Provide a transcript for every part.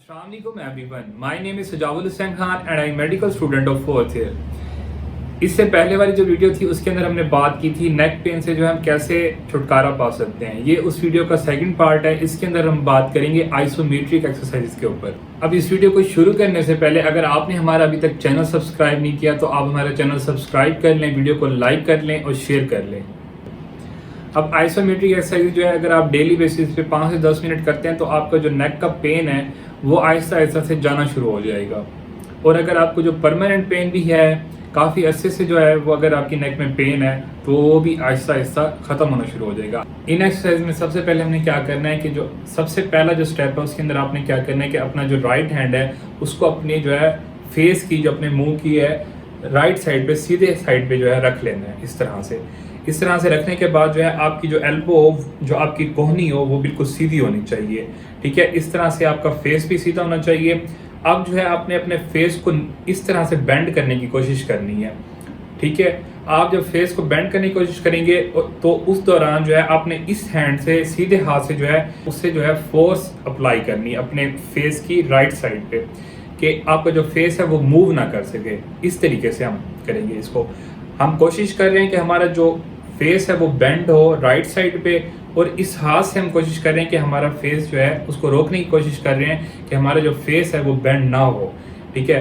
Assalamualaikum everyone. My name is Sajawul Hussain Khan and I am medical student of 4th year. इससे पहले वाली जो video थी उसके अंदर हमने बात की थी नेक पेन से जो हम कैसे छुटकारा पा सकते हैं। ये उस वीडियो का सेकंड पार्ट है। इसके अंदर हम बात करेंगे आइसोमेट्रिक एक्सरसाइज के ऊपर। अब इस वीडियो को शुरू करने से पहले अगर आपने हमारा अभी तक चैनल सब्सक्राइब नहीं किया तो आप हमारा चैनल सब्सक्राइब कर लें, वीडियो को लाइक कर लें और शेयर कर लें। अब आइसोमेट्रिक एक्सरसाइज जो है अगर आप डेली बेसिस पे 5 से 10 मिनट करते हैं तो आपका जो नेक का पेन है वो आहिस्ता आहिस्ता से जाना शुरू हो जाएगा। और अगर आपको जो परमानेंट पेन भी है काफ़ी अरसे से जो है वो अगर आपकी नेक में पेन है तो वो भी आहिस्ता आहिस्ता ख़त्म होना शुरू हो जाएगा। इन एक्सरसाइज में सबसे पहले हमने क्या करना है कि जो सबसे पहला जो स्टेप है उसके अंदर आपने क्या करना है कि अपना जो राइट हैंड है उसको अपने जो है फेस की जो अपने मुंह की है राइट साइड पे सीधे साइड पे जो है रख लेना है। इस तरह से रखने के बाद जो है आपकी जो एल्बो जो आपकी कोहनी हो वो बिल्कुल सीधी होनी चाहिए। ठीक है, इस तरह से आपका फेस भी सीधा होना चाहिए। अब जो है आपने अपने फेस को इस तरह से बेंड करने की कोशिश करनी है। ठीक है, आप जब फेस को बेंड करने की कोशिश करेंगे तो उस दौरान जो है आपने इस हैंड से सीधे हाथ से जो है उससे जो है फोर्स अप्लाई करनी है अपने फेस की राइट साइड पे कि आपका जो फेस है वो मूव ना कर सके। इस तरीके से हम करेंगे इसको। हम कोशिश कर रहे हैं कि हमारा जो फेस है वो बेंड हो राइट साइड पे और इस हाथ से हम कोशिश कर रहे हैं कि हमारा फेस जो है उसको रोकने की कोशिश कर रहे हैं कि हमारा जो फेस है वो बेंड ना हो। ठीक है,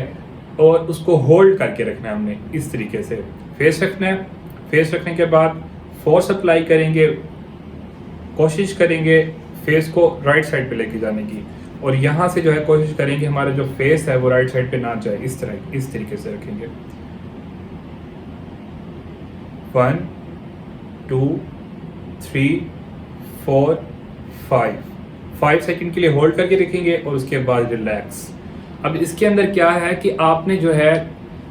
और उसको होल्ड करके रखना है हमने। इस तरीके से फेस रखना है। फेस रखने के बाद फोर्स अप्लाई करेंगे, कोशिश करेंगे फेस को राइट साइड पे लेके जाने की और यहाँ से जो है कोशिश करेंगे हमारा जो फेस है वो राइट साइड पे ना जाए। इस तरीके से रखेंगे। 1 2 3 4 5 सेकंड के लिए होल्ड करके रखेंगे और उसके बाद रिलैक्स। अब इसके अंदर क्या है कि आपने जो है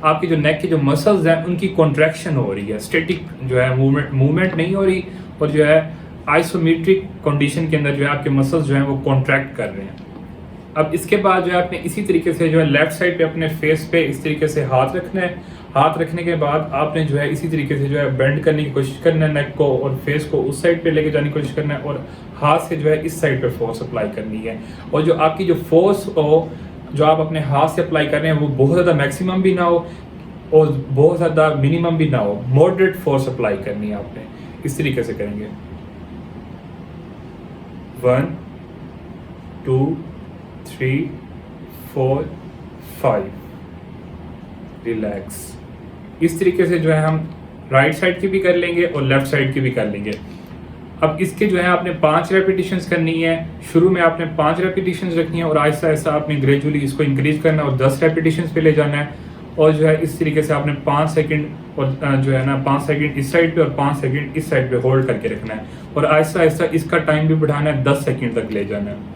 आपकी जो नेक की जो मसल्स हैं उनकी कॉन्ट्रैक्शन हो रही है, स्टैटिक जो है मूवमेंट नहीं हो रही और जो है आइसोमेट्रिक कंडीशन के अंदर जो है आपके मसल्स जो है वो कॉन्ट्रैक्ट कर रहे हैं। अब इसके बाद जो है आपने इसी तरीके से जो है लेफ्ट साइड पे अपने फेस पे इस तरीके से हाथ रखना है। हाथ रखने के बाद आपने जो है इसी तरीके से जो है बेंड करने की कोशिश करना है नेक को और फेस को उस साइड पे लेके जाने की कोशिश करना है और हाथ से जो है इस साइड पे फोर्स अप्लाई करनी है। और जो आपकी जो फोर्स हो जो आप अपने हाथ से अप्लाई कर रहे हैं वो बहुत ज़्यादा मैक्सिमम भी ना हो और बहुत ज़्यादा मिनिमम भी ना हो, मॉडरेट फोर्स अप्लाई करनी है आपने। इस तरीके से करेंगे। 1 2 3 4 5 रिलैक्स। इस तरीके से जो है हम राइट साइड की भी कर लेंगे और लेफ्ट साइड की भी कर लेंगे। अब इसके जो है आपने 5 रेपिटेशंस करनी है। शुरू में आपने 5 रेपिटेशंस रखनी है और आहिस्ता आहिस्ता आपने ग्रेजुअली इसको इंक्रीज करना है और 10 रेपिटेशंस पे ले जाना है। और जो है इस तरीके से आपने 5 सेकंड और जो है ना 5 सेकंड इस साइड पे और 5 सेकंड इस साइड पे होल्ड करके रखना है और आहिस्ता आहिस्ता इसका टाइम भी बढ़ाना है, 10 सेकंड तक ले जाना है।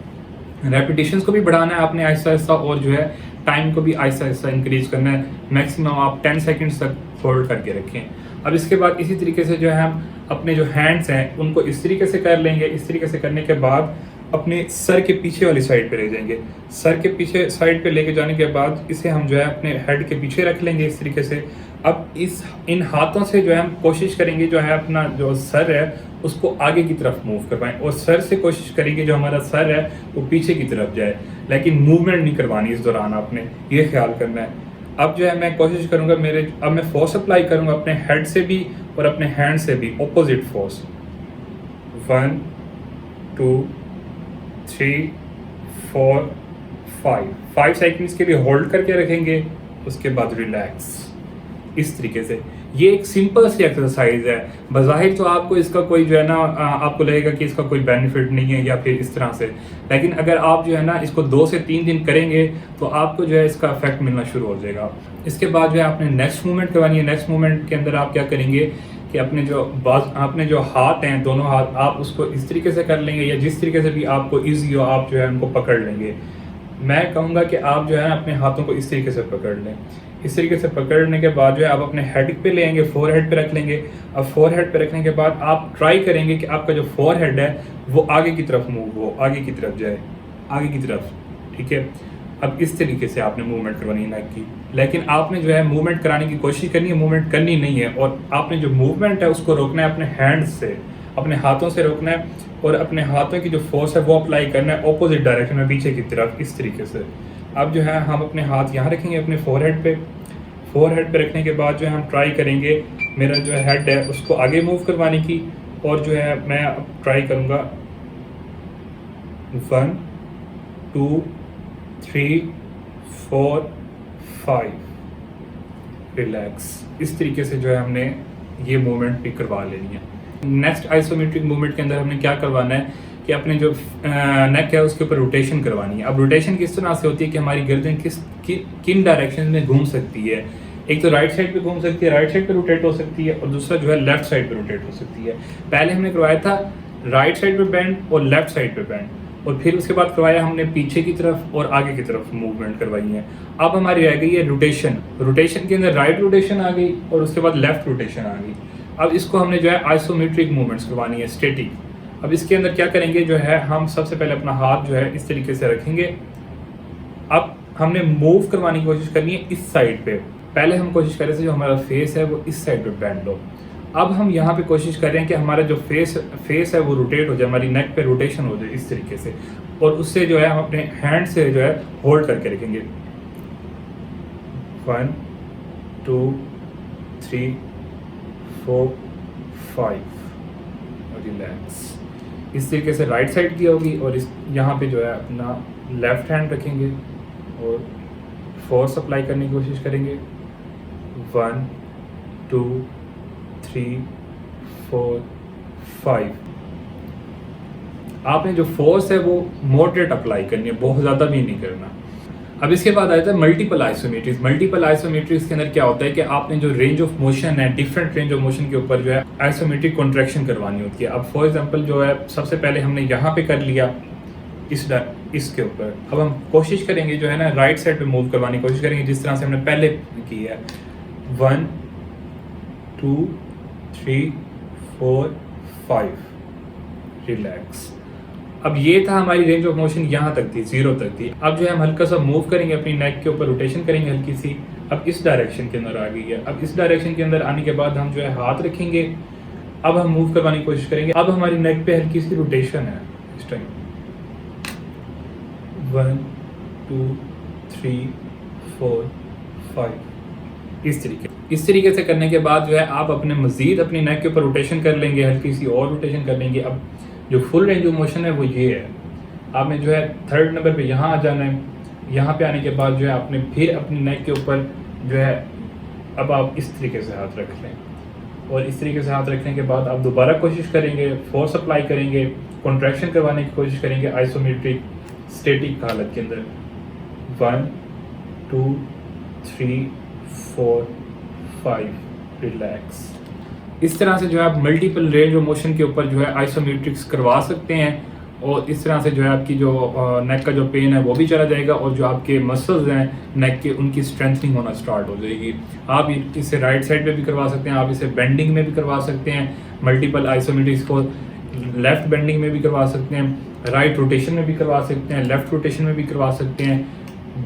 रेपिटेशंस को भी बढ़ाना है आपने आहिस्ता आहिस्ता और जो है टाइम को भी आहिस्ता आहिस्ता इंक्रीज करना है। मैक्सिमम आप 10 सेकंड्स तक होल्ड करके रखें। अब इसके बाद इसी तरीके से जो है हम अपने जो हैंड्स हैं उनको इस तरीके से कर लेंगे। इस तरीके से करने के बाद अपने सर के पीछे वाली साइड पे ले जाएंगे। सर के पीछे साइड पे लेके जाने के बाद इसे हम जो है अपने हेड के पीछे रख लेंगे इस तरीके से। अब इन हाथों से जो है हम कोशिश करेंगे जो है अपना जो सर है उसको आगे की तरफ मूव करवाएं और सर से कोशिश करेंगे जो हमारा सर है वो पीछे की तरफ जाए, लेकिन मूवमेंट नहीं करवानी इस दौरान। आपने ये ख्याल करना है। अब जो है मैं कोशिश करूंगा अब मैं फोर्स अप्लाई करूंगा अपने हेड से भी और अपने हैंड से भी, ऑपोजिट फोर्स। 1 2 3 4 5 सेकंड्स के लिए होल्ड करके रखेंगे, उसके बाद रिलैक्स। इस तरीके से ये एक सिंपल सी एक्सरसाइज है। बज़ाहिर तो आपको इसका कोई जो है ना आपको लगेगा कि इसका कोई बेनिफिट नहीं है या फिर इस तरह से, लेकिन अगर आप जो है ना इसको 2 से 3 दिन करेंगे तो आपको जो है इसका इफेक्ट मिलना शुरू हो जाएगा। इसके बाद जो है आपने नेक्स्ट मूवमेंट करवानी है। नेक्स्ट मूवमेंट के अंदर आप क्या करेंगे कि अपने जो हाथ हैं दोनों हाथ आप उसको इस तरीके से कर लेंगे या जिस तरीके से भी आपको ईजी हो आप जो है उनको पकड़ लेंगे। मैं कहूँगा कि आप जो है अपने हाथों को इस तरीके से पकड़ लें। इस तरीके से पकड़ने के बाद जो है आप अपने हेड पे लेंगे, फोरहेड पे रख लेंगे। अब फोरहेड पे रखने के बाद आप ट्राई करेंगे कि आपका जो फोरहेड है वो आगे की तरफ मूव हो, आगे की तरफ जाए, आगे की तरफ। ठीक है, अब इस तरीके से आपने मूवमेंट करवानी है नेक की, लेकिन आपने जो है मूवमेंट कराने की कोशिश करनी है, मूवमेंट करनी नहीं है। और आपने जो मूवमेंट है उसको रोकना है अपने हैंड से। अपने हाथों से रोकना है और अपने हाथों की जो फोर्स है वो अप्लाई करना है ऑपोजिट डायरेक्शन में पीछे की तरफ, इस तरीके से। अब जो है हम अपने हाथ यहाँ रखेंगे अपने फोरहेड पे रखने के बाद जो है हम ट्राई करेंगे मेरा जो हेड है उसको आगे मूव करवाने की, और जो है मैं अब ट्राई करूँगा 1 2 3 4 5, रिलैक्स। इस तरीके से जो है हमने ये मूवमेंट भी करवा लेनी है। नेक्स्ट आइसोमेट्रिक मूवमेंट के अंदर हमने क्या करवाना है कि अपने जो नेक है उसके ऊपर रोटेशन करवानी है। अब रोटेशन किस तरह से होती है कि हमारी गर्दन किन डायरेक्शन में घूम सकती है। एक तो राइट साइड पे घूम सकती है, राइट साइड पे रोटेट हो सकती है, और दूसरा जो है लेफ्ट साइड पे रोटेट हो सकती है। पहले हमने करवाया था राइट साइड पे बैंड और लेफ्ट साइड पे बैंड, और फिर उसके बाद करवाया हमने पीछे की तरफ और आगे की तरफ मूवमेंट करवाई है। अब हमारी रह गई है रोटेशन के अंदर राइट रोटेशन आ गई और उसके बाद लेफ्ट रोटेशन आ गई। अब इसको हमने जो है आइसोमेट्रिक मूवमेंट्स करवानी है, स्टैटिक। अब इसके अंदर क्या करेंगे जो है हम सबसे पहले अपना हाथ जो है इस तरीके से रखेंगे। अब हमने मूव करवाने की कोशिश करनी है इस साइड पे। पहले हम कोशिश कर रहे थे जो हमारा फेस है वो इस साइड पे बैंड हो। अब हम यहाँ पे कोशिश कर रहे हैं कि हमारा जो फेस है वो रोटेट हो जाए, हमारी नेक पे रोटेशन हो जाए इस तरीके से, और उससे जो है हम अपने हैंड से जो है होल्ड करके रखेंगे। 1 2 3 4 5, रिलैक्स। इस तरीके से राइट साइड की होगी, और इस यहाँ पे जो है अपना लेफ्ट हैंड रखेंगे और फोर्स अप्लाई करने की कोशिश करेंगे। 1 2 3 4 5। आपने जो फोर्स है वो मॉडरेट अप्लाई करनी है, बहुत ज़्यादा भी नहीं करना। अब इसके बाद आता है मल्टीपल आइसोमेट्रिक्स। मल्टीपल आइसोमेट्रिक्स के अंदर क्या होता है कि आपने जो रेंज ऑफ मोशन है, डिफरेंट रेंज ऑफ मोशन के ऊपर जो है आइसोमेट्रिक कॉन्ट्रैक्शन करवानी होती है। अब फॉर एग्जांपल जो है सबसे पहले हमने यहाँ पे कर लिया इसके ऊपर। अब हम कोशिश करेंगे जो है ना राइट साइड पे मूव करवाने की कोशिश करेंगे जिस तरह से हमने पहले की है। 1 2 3 4 5, रिलैक्स। अब ये था हमारी रेंज ऑफ मोशन, यहाँ तक थी, 0 तक थी। अब जो है हम हल्का सा मूव करेंगे, अपनी नेक के ऊपर रोटेशन करेंगे हल्की सी। अब इस डायरेक्शन के अंदर आ गई है। अब इस डायरेक्शन के अंदर आने के बाद हम जो है हाथ रखेंगे। अब हम मूव करवाने की कोशिश करेंगे। अब हमारी नेक पे हल्की सी रोटेशन है इस टाइम। 1 2 3 4 5, इस तरीके से करने के बाद जो है आप अपने मजीद अपनी नेक के ऊपर रोटेशन कर लेंगे, हल्की सी और रोटेशन कर लेंगे। अब जो फुल रेंज ऑफ मोशन है वो ये है। आपने जो है 3rd नंबर पे यहाँ आ जाना है। यहाँ पे आने के बाद जो है आपने फिर अपनी नेक के ऊपर जो है अब आप इस तरीके से हाथ रख लें, और इस तरीके से हाथ रखने के बाद आप दोबारा कोशिश करेंगे, फोर्स अप्लाई करेंगे, कॉन्ट्रैक्शन करवाने की कोशिश करेंगे आइसोमेट्रिक स्टैटिक हालत के अंदर। 1 2 3 4 5, रिलैक्स। इस तरह से जो है आप मल्टीपल रेंज ऑफ मोशन के ऊपर जो है आइसोमेट्रिक्स करवा सकते हैं, और इस तरह से जो है आपकी जो नेक का जो पेन है वो भी चला जाएगा, और जो आपके मसल्स हैं नेक के उनकी स्ट्रेंथनिंग होना स्टार्ट हो जाएगी। आप इसे राइट साइड पे भी करवा सकते हैं, आप इसे बेंडिंग में भी करवा सकते हैं, मल्टीपल आइसोमेट्रिक्स को लेफ्ट बेंडिंग में भी करवा सकते हैं, राइट रोटेशन में भी करवा सकते हैं, लेफ्ट रोटेशन में भी करवा सकते हैं,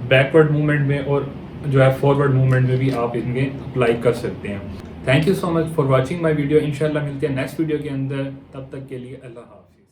बैकवर्ड मूवमेंट में और जो है फॉरवर्ड मूवमेंट में भी आप इनमें अप्लाई कर सकते हैं। Thank you so much for watching my video. इंशाल्लाह मिलते हैं नेक्स्ट वीडियो के अंदर, तब तक के लिए अल्लाह हाफ़िज़।